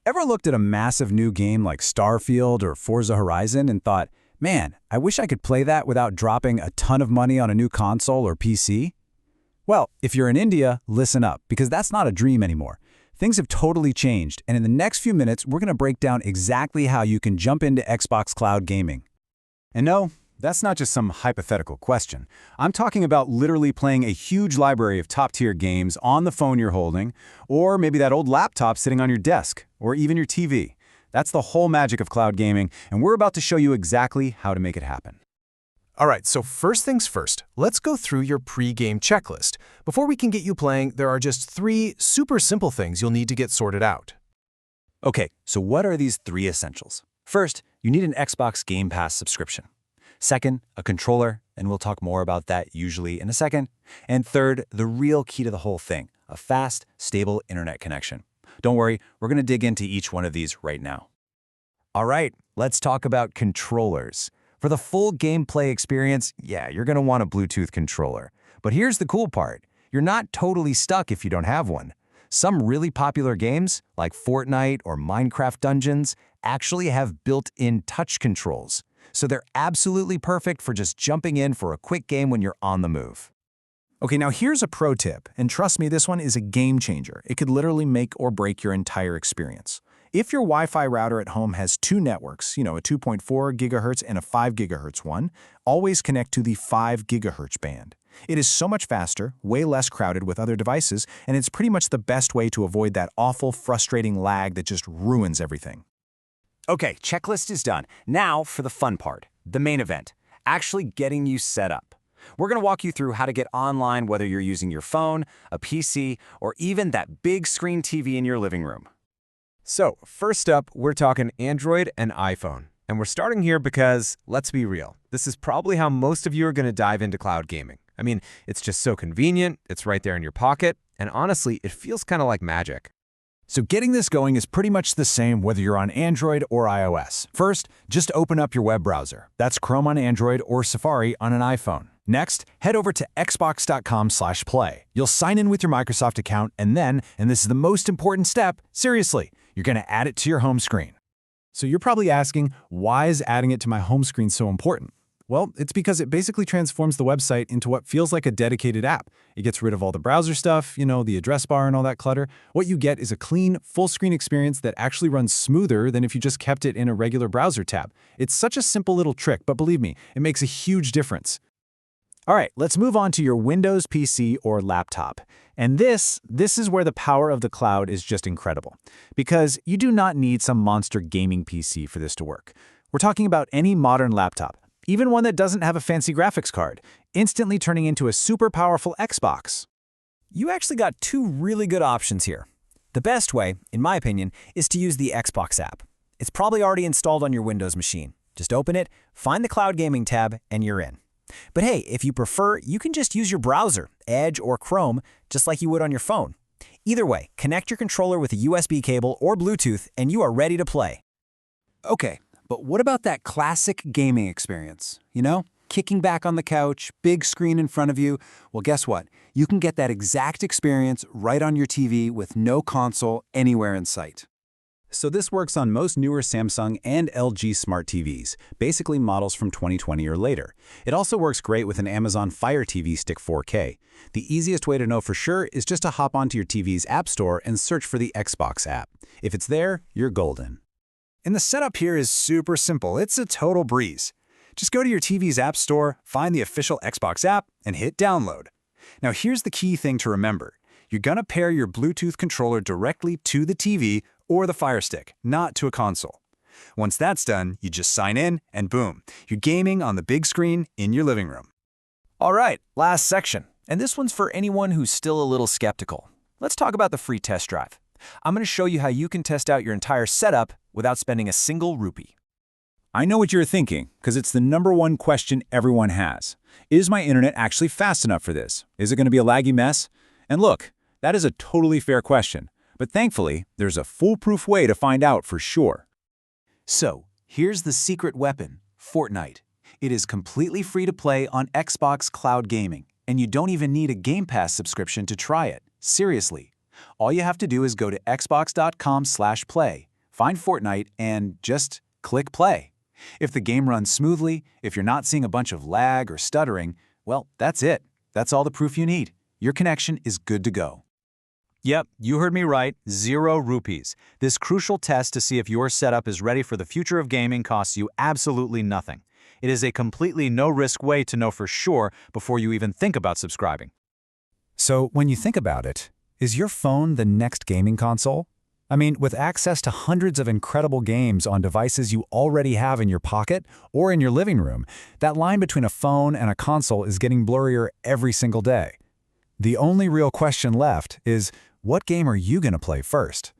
Ever looked at a massive new game like Starfield or Forza Horizon and thought, man, I wish I could play that without dropping a ton of money on a new console or PC? Well, if you're in India, listen up, because that's not a dream anymore. Things have totally changed, and in the next few minutes, we're going to break down exactly how you can jump into Xbox Cloud Gaming. And no, that's not just some hypothetical question. I'm talking about literally playing a huge library of top-tier games on the phone you're holding, or maybe that old laptop sitting on your desk, or even your TV. That's the whole magic of cloud gaming, and we're about to show you exactly how to make it happen. All right, so first things first, let's go through your pre-game checklist. Before we can get you playing, there are just 3 super simple things you'll need to get sorted out. Okay, so what are these 3 essentials? First, you need an Xbox Game Pass subscription. Second, a controller, and we'll talk more about that usually in a second. And third, the real key to the whole thing, a fast, stable internet connection. Don't worry, we're going to dig into each one of these right now. All right, let's talk about controllers. For the full gameplay experience, yeah, you're going to want a Bluetooth controller. But here's the cool part. You're not totally stuck if you don't have one. Some really popular games, like Fortnite or Minecraft Dungeons, actually have built-in touch controls. So they're absolutely perfect for just jumping in for a quick game when you're on the move. Okay, now here's a pro tip, and trust me, this one is a game changer. It could literally make or break your entire experience. If your Wi-Fi router at home has 2 networks, a 2.4 GHz and a 5 GHz one, always connect to the 5 GHz band. It is so much faster, way less crowded with other devices, and it's pretty much the best way to avoid that awful, frustrating lag that just ruins everything. Okay, checklist is done. Now for the fun part, the main event, actually getting you set up. We're going to walk you through how to get online whether you're using your phone, a PC, or even that big screen TV in your living room. So, first up, we're talking Android and iPhone. And we're starting here because, let's be real, this is probably how most of you are going to dive into cloud gaming. I mean, it's just so convenient, it's right there in your pocket, and honestly, it feels kind of like magic. So getting this going is pretty much the same whether you're on Android or iOS. First, just open up your web browser. That's Chrome on Android or Safari on an iPhone. Next, head over to xbox.com/play. You'll sign in with your Microsoft account and then, and this is the most important step, seriously, you're going to add it to your home screen. So you're probably asking, why is adding it to my home screen so important? Well, it's because it basically transforms the website into what feels like a dedicated app. It gets rid of all the browser stuff, the address bar and all that clutter. What you get is a clean, full-screen experience that actually runs smoother than if you just kept it in a regular browser tab. It's such a simple little trick, but believe me, it makes a huge difference. All right, let's move on to your Windows PC or laptop. And this is where the power of the cloud is just incredible. Because you do not need some monster gaming PC for this to work. We're talking about any modern laptop, even one that doesn't have a fancy graphics card, instantly turning into a super powerful Xbox. You actually got 2 really good options here. The best way, in my opinion, is to use the Xbox app. It's probably already installed on your Windows machine. Just open it, find the Cloud Gaming tab, and you're in. But hey, if you prefer, you can just use your browser, Edge or Chrome, just like you would on your phone. Either way, connect your controller with a USB cable or Bluetooth, and you are ready to play. Okay, but what about that classic gaming experience? Kicking back on the couch, big screen in front of you. Well, guess what? You can get that exact experience right on your TV with no console anywhere in sight. So this works on most newer Samsung and LG smart TVs, basically models from 2020 or later. It also works great with an Amazon Fire TV Stick 4K. The easiest way to know for sure is just to hop onto your TV's App Store and search for the Xbox app. If it's there, you're golden. And the setup here is super simple. It's a total breeze. Just go to your TV's App Store, find the official Xbox app, and hit download. Now here's the key thing to remember. You're gonna pair your Bluetooth controller directly to the TV or the Fire Stick, not to a console. Once that's done, you just sign in and boom, you're gaming on the big screen in your living room. All right, last section. And this one's for anyone who's still a little skeptical. Let's talk about the free test drive. I'm going to show you how you can test out your entire setup without spending a single rupee. I know what you're thinking, because it's the #1 question everyone has. Is my internet actually fast enough for this? Is it going to be a laggy mess? And look, that is a totally fair question. But thankfully, there's a foolproof way to find out for sure. So, here's the secret weapon, Fortnite. It is completely free to play on Xbox Cloud Gaming, and you don't even need a Game Pass subscription to try it. Seriously. All you have to do is go to xbox.com/play, find Fortnite, and just click play. If the game runs smoothly, if you're not seeing a bunch of lag or stuttering, well, that's it. That's all the proof you need. Your connection is good to go. Yep, you heard me right, 0 rupees. This crucial test to see if your setup is ready for the future of gaming costs you absolutely nothing. It is a completely no-risk way to know for sure before you even think about subscribing. So when you think about it, is your phone the next gaming console? I mean, with access to hundreds of incredible games on devices you already have in your pocket or in your living room, that line between a phone and a console is getting blurrier every single day. The only real question left is, what game are you going to play first?